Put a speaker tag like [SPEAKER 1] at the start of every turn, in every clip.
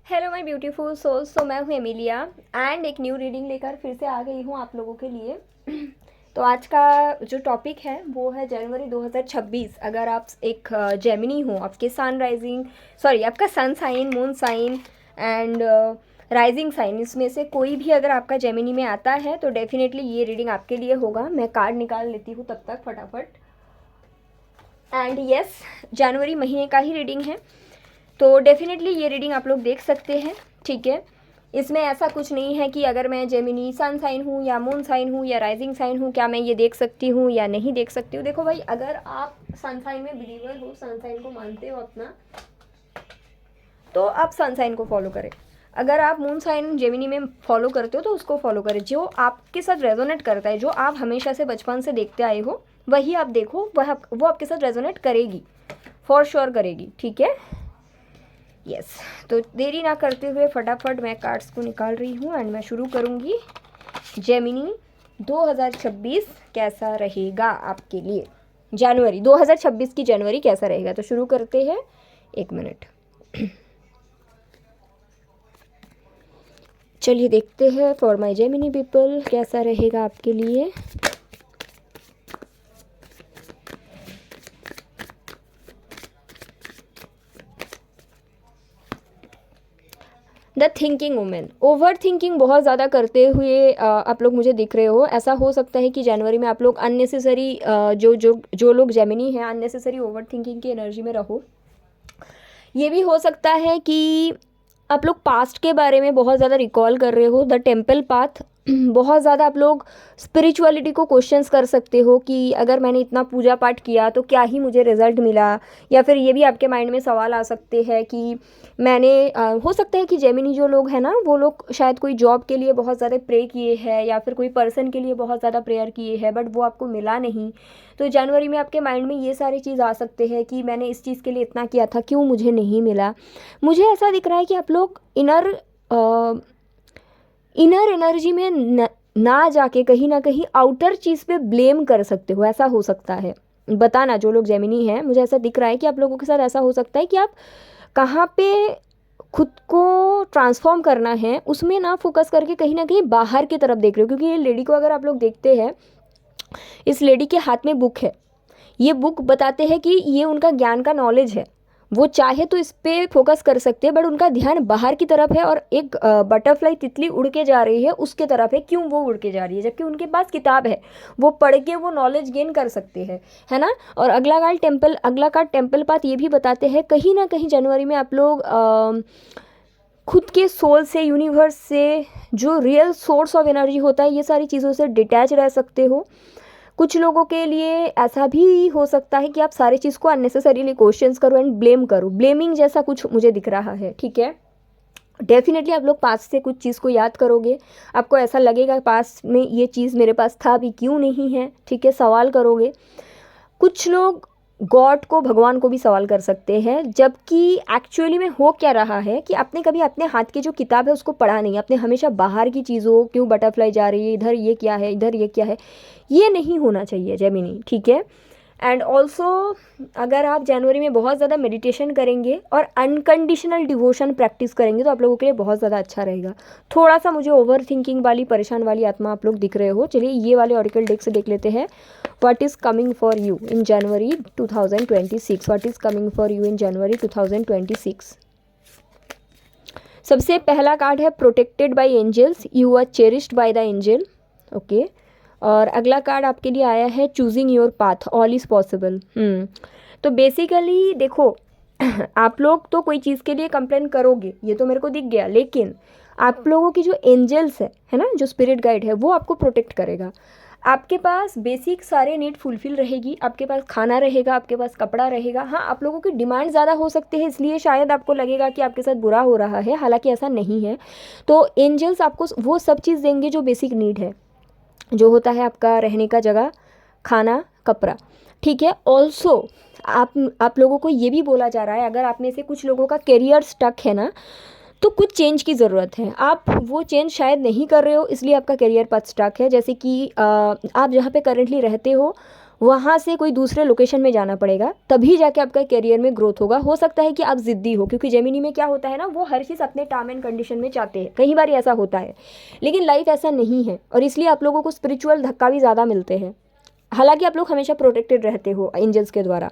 [SPEAKER 1] Hello my beautiful souls. तो मैं हूँ एमिलिया एंड एक न्यू रीडिंग लेकर फिर से आ गई हूँ आप लोगों के लिए। तो आज का जो टॉपिक है वो है जनवरी 2026। अगर आप एक जेमिनी हो, आपके सन राइजिंग आपका sun sign, moon sign and rising sign, इसमें से कोई भी अगर आपका जेमिनी में आता है तो डेफिनेटली ये रीडिंग आपके लिए होगा। मैं कार्ड निकाल लेती हूँ तब तक फटाफट। एंड यस, जनवरी महीने का ही रीडिंग है, तो डेफिनेटली ये रीडिंग आप लोग देख सकते हैं। ठीक है, इसमें ऐसा कुछ नहीं है कि अगर मैं जेमिनी सन साइन हूँ या मून साइन हूँ या राइजिंग साइन हूँ, क्या मैं ये देख सकती हूँ या नहीं देख सकती हूँ। देखो भाई, अगर आप सन साइन में बिलीवर हो, सन साइन को मानते हो अपना, तो आप सन साइन को फॉलो करें। अगर आप मून साइन जेमिनी में फॉलो करते हो तो उसको फॉलो करें। जो आपके साथ रेजोनेट करता है, जो आप हमेशा से बचपन से देखते आए हो, वही आप देखो, वो आपके साथ रेजोनेट करेगी, फॉर श्योर करेगी। ठीक है, यस। तो देरी ना करते हुए फटाफट मैं कार्ड्स को निकाल रही हूँ एंड मैं शुरू करूँगी। जेमिनी 2026 कैसा रहेगा आपके लिए? जनवरी 2026 की जनवरी कैसा रहेगा? तो शुरू करते हैं। 1 मिनट। चलिए देखते हैं फॉर माय जेमिनी पीपल कैसा रहेगा आपके लिए। The thinking women, over thinking बहुत ज़्यादा करते हुए आप लोग मुझे दिख रहे हो। ऐसा हो सकता है कि जनवरी में आप लोग अननेसेसरी जो लोग जेमिनी हैं, अननेसेसरी ओवर थिंकिंग की एनर्जी में रहो। ये भी हो सकता है कि आप लोग पास्ट के बारे में बहुत ज़्यादा रिकॉल कर रहे हो। द टेम्पल पाथ, बहुत ज़्यादा आप लोग स्पिरिचुअलिटी को क्वेश्चंस कर सकते हो कि अगर मैंने इतना पूजा पाठ किया तो क्या ही मुझे रिजल्ट मिला। या फिर ये भी आपके माइंड में सवाल आ सकते हैं कि मैंने हो सकता है कि जेमिनी जो लोग हैं ना, वो लोग शायद कोई जॉब के लिए बहुत ज़्यादा प्रे किए हैं या फिर कोई पर्सन के लिए बहुत ज़्यादा प्रेयर किए हैं, बट वो आपको मिला नहीं। तो जनवरी में आपके माइंड में ये सारी चीज़ आ सकते हैं कि मैंने इस चीज़ के लिए इतना किया था, क्यों मुझे नहीं मिला। मुझे ऐसा दिख रहा है कि आप लोग इनर एनर्जी में ना जाके कहीं ना कहीं आउटर चीज़ पे ब्लेम कर सकते हो। ऐसा हो सकता है, बताना जो लोग जेमिनी हैं, मुझे ऐसा दिख रहा है कि आप लोगों के साथ ऐसा हो सकता है कि आप कहाँ पे खुद को ट्रांसफॉर्म करना है उसमें ना फोकस करके कहीं ना कहीं बाहर की तरफ देख रहे हो। क्योंकि ये लेडी को अगर आप लोग देखते हैं, इस लेडी के हाथ में बुक है। ये बुक बताते हैं कि ये उनका ज्ञान का नॉलेज है। वो चाहे तो इस पे फोकस कर सकते हैं, बट उनका ध्यान बाहर की तरफ है और एक बटरफ्लाई तितली उड़ के जा रही है उसके तरफ है। क्यों वो उड़ के जा रही है? जबकि उनके पास किताब है, वो पढ़ के वो नॉलेज गेन कर सकते हैं, है ना। और अगला कार्ड टेम्पल पाथ ये भी बताते हैं कहीं ना कहीं जनवरी में आप लोग खुद के सोल से, यूनिवर्स से, जो रियल सोर्स ऑफ एनर्जी होता है, ये सारी चीज़ों से डिटैच रह सकते हो। कुछ लोगों के लिए ऐसा भी हो सकता है कि आप सारी चीज़ को अननेसेसरीली क्वेश्चंस करो एंड ब्लेम करो। ब्लेमिंग जैसा कुछ मुझे दिख रहा है। ठीक है, डेफिनेटली आप लोग पास से कुछ चीज़ को याद करोगे, आपको ऐसा लगेगा पास में ये चीज़ मेरे पास था, अभी क्यों नहीं है। ठीक है, सवाल करोगे। कुछ लोग गॉड को, भगवान को भी सवाल कर सकते हैं, जबकि एक्चुअली में हो क्या रहा है कि आपने कभी अपने हाथ की जो किताब है उसको पढ़ा नहीं। आपने हमेशा बाहर की चीज़ों, क्यों बटरफ्लाई जा रही है, इधर ये क्या है, इधर ये क्या है, ये नहीं होना चाहिए जेमिनी। ठीक है, एंड ऑल्सो अगर आप जनवरी में बहुत ज़्यादा मेडिटेशन करेंगे और अनकंडीशनल डिवोशन प्रैक्टिस करेंगे तो आप लोगों के लिए बहुत ज़्यादा अच्छा रहेगा। थोड़ा सा मुझे ओवर थिंकिंग वाली, परेशान वाली आत्मा आप लोग दिख रहे हो। चलिए ये वाले ऑरिकल डेक से देख लेते हैं। What is coming for you in January 2026? What is coming for you in January 2026? सबसे पहला कार्ड है protected by angels, you are cherished by the angel. Okay, और अगला कार्ड आपके लिए आया है choosing your path, all is possible. तो बेसिकली देखो, आप लोग तो कोई चीज़ के लिए कंप्लेन करोगे, ये तो मेरे को दिख गया, लेकिन आप लोगों की जो एंजल्स है ना, जो स्पिरिट गाइड है, वो आपको प्रोटेक्ट करेगा। आपके पास बेसिक सारे नीड फुलफिल रहेगी, आपके पास खाना रहेगा, आपके पास कपड़ा रहेगा। हाँ, आप लोगों की डिमांड ज़्यादा हो सकती है, इसलिए शायद आपको लगेगा कि आपके साथ बुरा हो रहा है, हालांकि ऐसा नहीं है। तो एंजल्स आपको वो सब चीज़ देंगे जो बेसिक नीड है, जो होता है आपका रहने का जगह, खाना, कपड़ा। ठीक है, ऑल्सो आप लोगों को ये भी बोला जा रहा है, अगर आप में से कुछ लोगों का करियर स्टक है ना, तो कुछ चेंज की ज़रूरत है। आप वो चेंज शायद नहीं कर रहे हो, इसलिए आपका करियर पाथ स्टक है। जैसे कि आप जहाँ पे करेंटली रहते हो वहाँ से कोई दूसरे लोकेशन में जाना पड़ेगा, तभी जाके आपका करियर में ग्रोथ होगा। हो सकता है कि आप ज़िद्दी हो, क्योंकि जेमिनी में क्या होता है ना, वो हर चीज़ अपने टर्म एंड कंडीशन में चाहते हैं, कई बार ऐसा होता है। लेकिन लाइफ ऐसा नहीं है, और इसलिए आप लोगों को स्पिरिचुअल धक्का भी ज़्यादा मिलते हैं। हालांकि आप लोग हमेशा प्रोटेक्टेड रहते हो एंजल्स के द्वारा।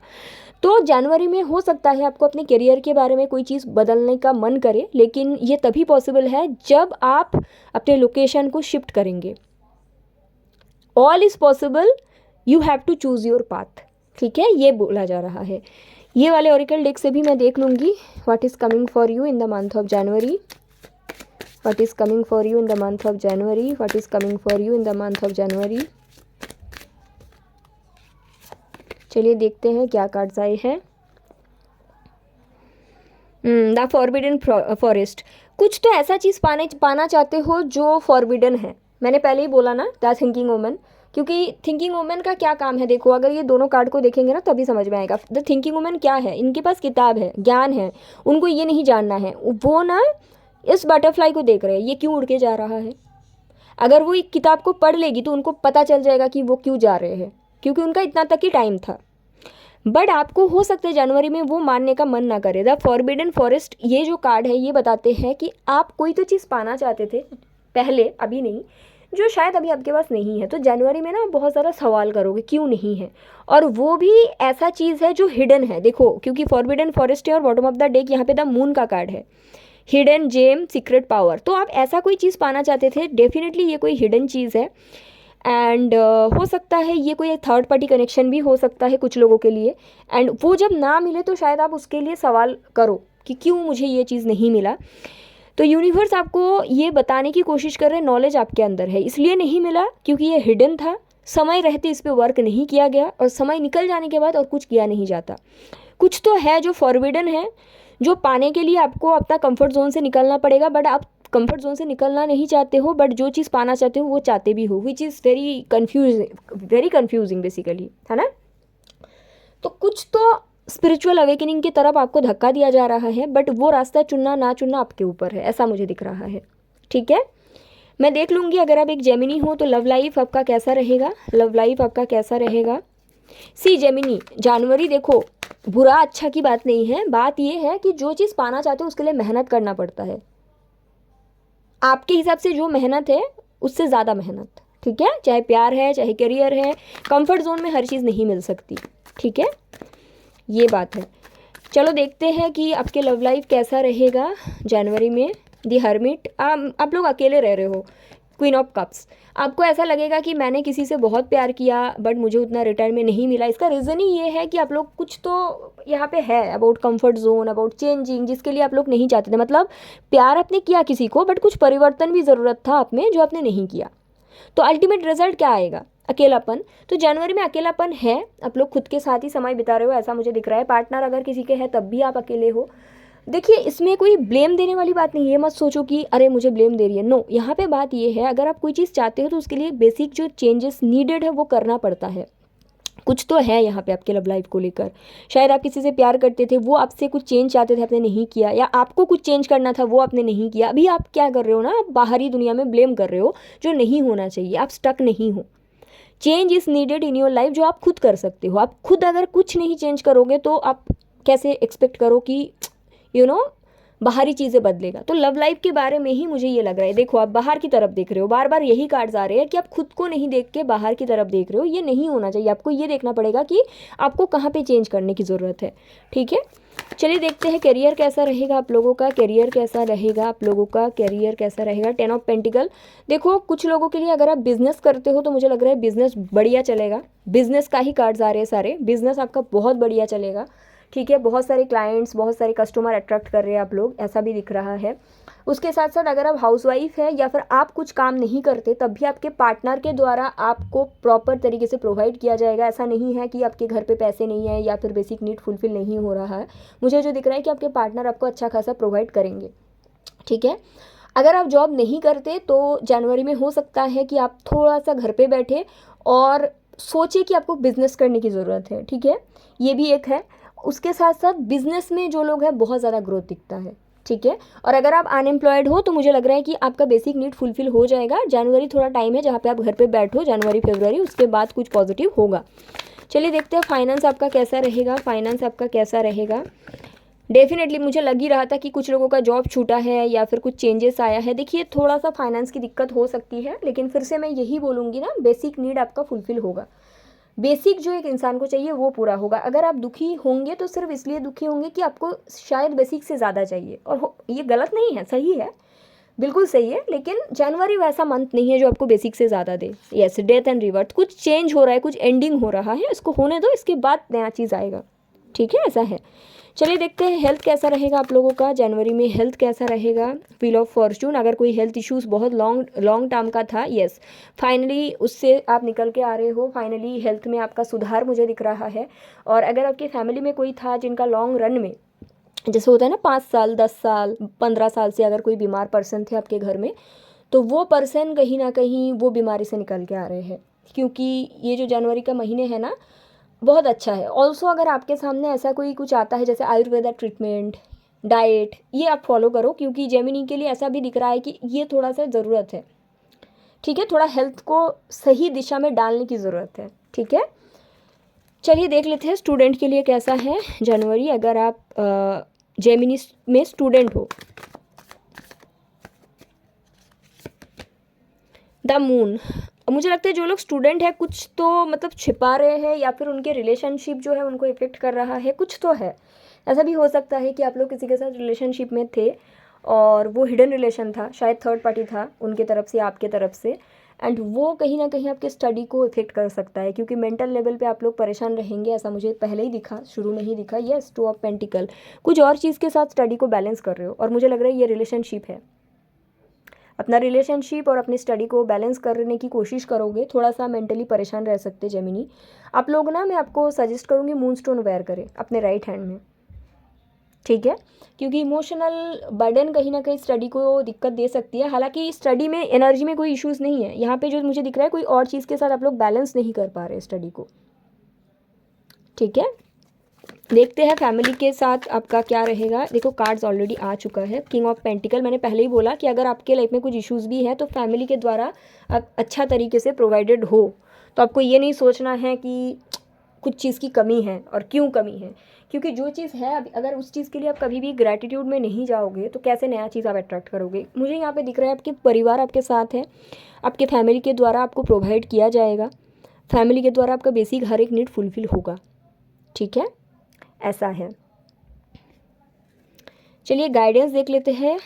[SPEAKER 1] तो जनवरी में हो सकता है आपको अपने करियर के बारे में कोई चीज़ बदलने का मन करे, लेकिन ये तभी पॉसिबल है जब आप अपने लोकेशन को शिफ्ट करेंगे। All is possible, you have to choose your path. ठीक है, ये बोला जा रहा है। ये वाले ओरिकल डेक से भी मैं देख लूँगी what is coming for you in the month of January, what is coming for you in the month of January, what is coming for you in the month of January. चलिए देखते हैं क्या cards आए हैं। The forbidden forest, कुछ तो ऐसा चीज़ पाना चाहते हो जो फॉरबिडन है। मैंने पहले ही बोला ना, द थिंकिंग वुमन, क्योंकि थिंकिंग वुमन का क्या काम है, देखो अगर ये दोनों कार्ड को देखेंगे ना तभी समझ में आएगा। द थिंकिंग वुमन क्या है, इनके पास किताब है, ज्ञान है, उनको ये नहीं जानना है। वो ना इस बटरफ्लाई को देख रहे हैं, ये क्यों उड़ के जा रहा है। अगर वो एक किताब को पढ़ लेगी तो उनको पता चल जाएगा कि वो क्यों जा रहे हैं, क्योंकि उनका इतना तक ही टाइम था। बट आपको हो सकता है जनवरी में वो मानने का मन ना करे। द फॉरबिडन फॉरेस्ट, ये जो कार्ड है ये बताते हैं कि आप कोई तो चीज़ पाना चाहते थे पहले, अभी नहीं, जो शायद अभी आपके पास नहीं है। तो जनवरी में ना बहुत सारा सवाल करोगे क्यों नहीं है, और वो भी ऐसा चीज़ है जो हिडन है। देखो क्योंकि फॉरबिडन फॉरेस्ट है और बॉटम ऑफ द डेक यहाँ पे द मून का कार्ड है, हिडन जेम सीक्रेट पावर। तो आप ऐसा कोई चीज़ पाना चाहते थे, डेफिनेटली ये कोई हिडन चीज़ है। एंड हो सकता है ये कोई थर्ड पार्टी कनेक्शन भी हो सकता है कुछ लोगों के लिए। एंड वो जब ना मिले तो शायद आप उसके लिए सवाल करो कि क्यों मुझे ये चीज़ नहीं मिला। तो यूनिवर्स आपको ये बताने की कोशिश कर रहे हैं, नॉलेज आपके अंदर है, इसलिए नहीं मिला क्योंकि ये हिडन था, समय रहते इस पर वर्क नहीं किया गया, और समय निकल जाने के बाद और कुछ किया नहीं जाता। कुछ तो है जो फॉरबिडन है, जो पाने के लिए आपको अपना कंफर्ट जोन से निकलना पड़ेगा। बट आप कंफर्ट जोन से निकलना नहीं चाहते हो, बट जो चीज़ पाना चाहते हो वो चाहते भी हो, which is very confusing basically, है ना। तो कुछ तो स्पिरिचुअल अवेकनिंग की तरफ आपको धक्का दिया जा रहा है, बट वो रास्ता चुनना ना चुनना आपके ऊपर है, ऐसा मुझे दिख रहा है। ठीक है, मैं देख लूँगी अगर आप एक जेमिनी हो तो लव लाइफ आपका कैसा रहेगा, लव लाइफ आपका कैसा रहेगा। सी जेमिनी, जनवरी देखो बुरा अच्छा की बात नहीं है, बात ये है कि जो चीज़ पाना चाहते हो उसके लिए मेहनत करना पड़ता है। आपके हिसाब से जो मेहनत है उससे ज़्यादा मेहनत, ठीक है, चाहे प्यार है चाहे करियर है, कंफर्ट जोन में हर चीज़ नहीं मिल सकती। ठीक है, ये बात है। चलो देखते हैं कि आपके लव लाइफ कैसा रहेगा जनवरी में। दी हर्मिट, आप लोग अकेले रह रहे हो। क्वीन ऑफ कप्स, आपको ऐसा लगेगा कि मैंने किसी से बहुत प्यार किया बट मुझे उतना रिटर्न में नहीं मिला। इसका रीज़न ही ये है कि आप लोग कुछ तो यहाँ पे है about comfort zone, about changing, जिसके लिए आप लोग नहीं चाहते थे। मतलब प्यार आपने किया किसी को, बट कुछ परिवर्तन भी ज़रूरत था आप में जो आपने नहीं किया। तो अल्टीमेट रिजल्ट क्या आएगा, अकेलापन। तो जनवरी में अकेलापन है, आप लोग खुद के साथ ही समय बिता रहे हो ऐसा मुझे दिख रहा है। पार्टनर अगर किसी के है तब भी आप अकेले हो। देखिए इसमें कोई ब्लेम देने वाली बात नहीं है, मत सोचो कि अरे मुझे ब्लेम दे रही है, नो। यहाँ पे बात ये है, अगर आप कोई चीज़ चाहते हो तो उसके लिए बेसिक जो चेंजेस नीडेड है वो करना पड़ता है। कुछ तो है यहाँ पे आपके लव लाइफ को लेकर। शायद आप किसी से प्यार करते थे, वो आपसे कुछ चेंज चाहते थे, आपने नहीं किया, या आपको कुछ चेंज करना था वो आपने नहीं किया। अभी आप क्या कर रहे हो ना, आप बाहरी दुनिया में ब्लेम कर रहे हो जो नहीं होना चाहिए। आप स्टक नहीं हो, change is needed in your life जो आप खुद कर सकते हो। आप खुद अगर कुछ नहीं चेंज करोगे तो आप कैसे एक्सपेक्ट करो कि बाहरी चीज़ें बदलेगा। तो लव लाइफ के बारे में ही मुझे ये लग रहा है। देखो आप बाहर की तरफ देख रहे हो, बार बार यही कार्ड्स आ रहे हैं कि आप खुद को नहीं देख के बाहर की तरफ देख रहे हो। ये नहीं होना चाहिए, आपको ये देखना पड़ेगा कि आपको कहाँ पे चेंज करने की ज़रूरत है। ठीक है, चलिए देखते हैं करियर कैसा रहेगा आप लोगों का, करियर कैसा रहेगा आप लोगों का, करियर कैसा रहेगा। 10 ऑफ पेंटिकल, देखो कुछ लोगों के लिए अगर आप बिजनेस करते हो तो मुझे लग रहा है बिजनेस बढ़िया चलेगा। बिजनेस का ही कार्ड्स आ रहे हैं सारे, बिजनेस आपका बहुत बढ़िया चलेगा। ठीक है, बहुत सारे क्लाइंट्स, बहुत सारे कस्टमर अट्रैक्ट कर रहे हैं आप लोग, ऐसा भी दिख रहा है। उसके साथ साथ अगर आप हाउसवाइफ है या फिर आप कुछ काम नहीं करते तब भी आपके पार्टनर के द्वारा आपको प्रॉपर तरीके से प्रोवाइड किया जाएगा। ऐसा नहीं है कि आपके घर पे पैसे नहीं है या फिर बेसिक नीड फुलफिल नहीं हो रहा है। मुझे जो दिख रहा है कि आपके पार्टनर आपको अच्छा खासा प्रोवाइड करेंगे। ठीक है, अगर आप जॉब नहीं करते तो जनवरी में हो सकता है कि आप थोड़ा सा घर पे बैठे और सोचे कि आपको बिजनेस करने की ज़रूरत है। ठीक है, ये भी एक है। उसके साथ साथ बिजनेस में जो लोग हैं बहुत ज़्यादा ग्रोथ दिखता है। ठीक है, और अगर आप अनएम्प्लॉयड हो तो मुझे लग रहा है कि आपका बेसिक नीड फुलफिल हो जाएगा। जनवरी थोड़ा टाइम है जहाँ पे आप घर पे बैठो, जनवरी फरवरी, उसके बाद कुछ पॉजिटिव होगा। चलिए देखते हैं फाइनेंस आपका कैसा रहेगा। फाइनेंस आपका कैसा रहेगा, डेफिनेटली मुझे लग ही रहा था कि कुछ लोगों का जॉब छूटा है या फिर कुछ चेंजेस आया है। देखिए थोड़ा सा फाइनेंस की दिक्कत हो सकती है, लेकिन फिर से मैं यही बोलूँगी ना, बेसिक नीड आपका फुलफिल होगा। बेसिक जो एक इंसान को चाहिए वो पूरा होगा। अगर आप दुखी होंगे तो सिर्फ इसलिए दुखी होंगे कि आपको शायद बेसिक से ज़्यादा चाहिए, और ये गलत नहीं है, सही है, बिल्कुल सही है। लेकिन जनवरी वैसा मंथ नहीं है जो आपको बेसिक से ज़्यादा दे। यस, डेथ एंड रिवर्थ, कुछ चेंज हो रहा है, कुछ एंडिंग हो रहा है, इसको होने दो, इसके बाद नया चीज़ आएगा। ठीक है, ऐसा है। चलिए देखते हैं हेल्थ कैसा रहेगा आप लोगों का जनवरी में। हेल्थ कैसा रहेगा, व्हील ऑफ फॉर्चून। अगर कोई हेल्थ इश्यूज़ बहुत लॉन्ग टर्म का था, यस, फाइनली उससे आप निकल के आ रहे हो। फाइनली हेल्थ में आपका सुधार मुझे दिख रहा है। और अगर आपकी फैमिली में कोई था जिनका लॉन्ग रन में, जैसे होता है ना 5 साल 10 साल 15 साल से अगर कोई बीमार पर्सन थे आपके घर में, तो वो पर्सन कहीं ना कहीं वो बीमारी से निकल के आ रहे हैं। क्योंकि ये जो जनवरी का महीने है ना, बहुत अच्छा है। ऑल्सो अगर आपके सामने ऐसा कोई कुछ आता है जैसे आयुर्वेदा ट्रीटमेंट, डाइट, ये आप फॉलो करो, क्योंकि जेमिनी के लिए ऐसा भी दिख रहा है कि ये थोड़ा सा ज़रूरत है। ठीक है, थोड़ा हेल्थ को सही दिशा में डालने की ज़रूरत है। ठीक है, चलिए देख लेते हैं स्टूडेंट के लिए कैसा है जनवरी। अगर आप जेमिनी में स्टूडेंट हो, द मून, मुझे लगता है जो लोग स्टूडेंट है कुछ तो मतलब छिपा रहे हैं, या फिर उनके रिलेशनशिप जो है उनको इफेक्ट कर रहा है, कुछ तो है। ऐसा भी हो सकता है कि आप लोग किसी के साथ रिलेशनशिप में थे और वो हिडन रिलेशन था, शायद थर्ड पार्टी था उनके तरफ से आपके तरफ से, एंड वो कहीं ना कहीं आपके स्टडी को इफेक्ट कर सकता है, क्योंकि मेंटल लेवल पे आप लोग परेशान रहेंगे। ऐसा मुझे पहले ही दिखा, शुरू में ही दिखा। यस, 2 ऑफ पेंटिकल, कुछ और चीज़ के साथ स्टडी को बैलेंस कर रहे हो, और मुझे लग रहा है ये रिलेशनशिप है। अपना रिलेशनशिप और अपनी स्टडी को बैलेंस करने की कोशिश करोगे, थोड़ा सा मेंटली परेशान रह सकते जेमिनी आप लोग ना। मैं आपको सजेस्ट करूँगी मून स्टोन वेयर करें अपने राइट हैंड में। ठीक है, क्योंकि इमोशनल बर्डन कहीं ना कहीं स्टडी को दिक्कत दे सकती है। हालांकि स्टडी में एनर्जी में कोई इश्यूज़ नहीं है, यहाँ पे जो मुझे दिख रहा है कोई और चीज़ के साथ आप लोग बैलेंस नहीं कर पा रहे स्टडी को। ठीक है, देखते हैं फैमिली के साथ आपका क्या रहेगा। देखो कार्ड्स ऑलरेडी आ चुका है, किंग ऑफ पेंटिकल। मैंने पहले ही बोला कि अगर आपके लाइफ में कुछ इश्यूज़ भी है तो फैमिली के द्वारा आप अच्छा तरीके से प्रोवाइडेड हो, तो आपको ये नहीं सोचना है कि कुछ चीज़ की कमी है और क्यों कमी है, क्योंकि जो चीज़ है अब अगर उस चीज़ के लिए आप कभी भी ग्रैटिट्यूड में नहीं जाओगे तो कैसे नया चीज़ आप अट्रैक्ट करोगे। मुझे यहाँ पे दिख रहा है आपके परिवार आपके साथ है, आपके फैमिली के द्वारा आपको प्रोवाइड किया जाएगा, फैमिली के द्वारा आपका बेसिक हर एक नीड फुलफिल होगा। ठीक है, ऐसा है। चलिए गाइडेंस देख लेते हैं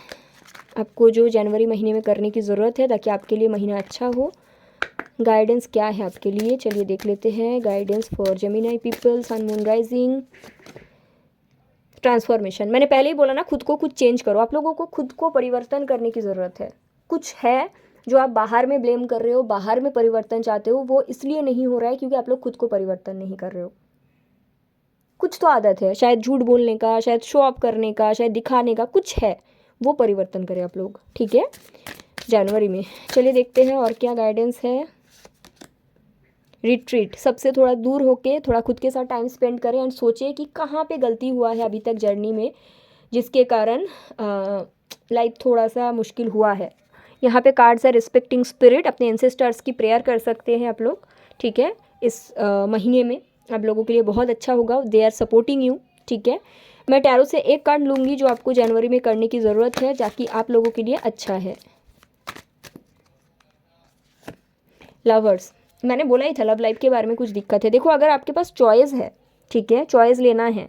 [SPEAKER 1] आपको जो जनवरी महीने में करने की ज़रूरत है ताकि आपके लिए महीना अच्छा हो। गाइडेंस क्या है आपके लिए, चलिए देख लेते हैं। Guidance for Gemini people, sun moon rising, transformation. मैंने पहले ही बोला ना, खुद को कुछ चेंज करो। आप लोगों को खुद को परिवर्तन करने की ज़रूरत है। कुछ है जो आप बाहर में ब्लेम कर रहे हो, बाहर में परिवर्तन चाहते हो, वो इसलिए नहीं हो रहा है क्योंकि आप लोग खुद को परिवर्तन नहीं कर रहे हो। कुछ तो आदत है, शायद झूठ बोलने का, शायद शो ऑफ करने का, शायद दिखाने का, कुछ है, वो परिवर्तन करें आप लोग। ठीक है, जनवरी में। चलिए देखते हैं और क्या गाइडेंस है। रिट्रीट, सबसे थोड़ा दूर होके थोड़ा खुद के साथ टाइम स्पेंड करें एंड सोचें कि कहाँ पे गलती हुआ है अभी तक जर्नी में, जिसके कारण लाइफ थोड़ा सा मुश्किल हुआ है। यहाँ पे कार्ड्स है रिस्पेक्टिंग स्पिरिट, अपने एंसेस्टर्स की प्रेयर कर सकते हैं आप लोग। ठीक है, इस महीने में आप लोगों के लिए बहुत अच्छा होगा, दे आर सपोर्टिंग यू। ठीक है, मैं टैरो से एक कार्ड लूँगी जो आपको जनवरी में करने की ज़रूरत है ताकि आप लोगों के लिए अच्छा है। लवर्स, मैंने बोला ही था लव लाइफ के बारे में कुछ दिक्कत है। देखो अगर आपके पास चॉइस है, ठीक है, चॉइस लेना है,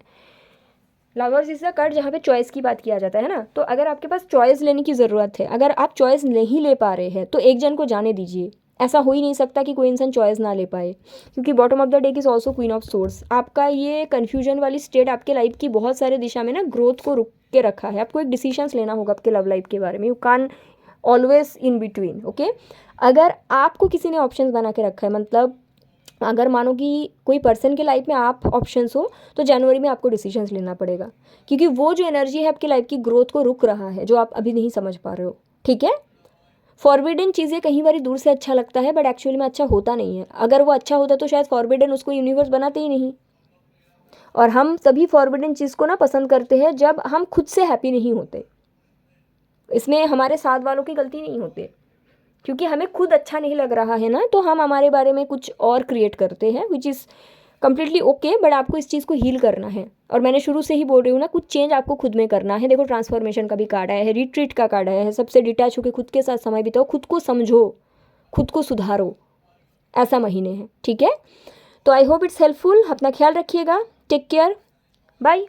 [SPEAKER 1] लवर्स इज द कार्ड जहाँ पे चॉइस की बात किया जाता है ना, तो अगर आपके पास चॉइस लेने की ज़रूरत है, अगर आप चॉइस नहीं ले पा रहे हैं तो एक जन को जाने दीजिए। ऐसा हो ही नहीं सकता कि कोई इंसान चॉइस ना ले पाए, क्योंकि bottom of the deck is also queen of source. आपका ये कन्फ्यूजन वाली स्टेट आपके लाइफ की बहुत सारे दिशा में ना ग्रोथ को रुक के रखा है। आपको एक डिसीजंस लेना होगा आपके लव लाइफ के बारे में। You can always in between. Okay, अगर आपको किसी ने ऑप्शंस बना के रखा है, मतलब अगर मानो कि कोई पर्सन के लाइफ में आप ऑप्शंस हो, तो जनवरी में आपको डिसीजंस लेना पड़ेगा, क्योंकि वो जो एनर्जी है आपकी लाइफ की ग्रोथ को रुक रहा है, जो आप अभी नहीं समझ पा रहे हो। ठीक है, फॉरबिडन चीज़ें कहीं बार दूर से अच्छा लगता है बट एक्चुअली में अच्छा होता नहीं है। अगर वो अच्छा होता तो शायद फॉरबिडन उसको यूनिवर्स बनाते ही नहीं। और हम सभी फॉरबिडन चीज़ को ना पसंद करते हैं जब हम खुद से हैप्पी नहीं होते। इसमें हमारे साथ वालों की गलती नहीं होती, क्योंकि हमें खुद अच्छा नहीं लग रहा है ना, तो हम हमारे बारे में कुछ और क्रिएट करते हैं which is completely okay, but आपको इस चीज़ को हील करना है। और मैंने शुरू से ही बोल रही हूँ ना, कुछ चेंज आपको खुद में करना है। देखो ट्रांसफॉर्मेशन का भी कार्ड आया है, रिट्रीट का कार्ड आया है, सबसे डिटैच होकर खुद के साथ समय बिताओ, खुद को समझो, खुद को सुधारो, ऐसा महीने है, ठीक है। तो आई होप इट्स हेल्पफुल। अपना ख्याल रखिएगा, टेक केयर, बाय।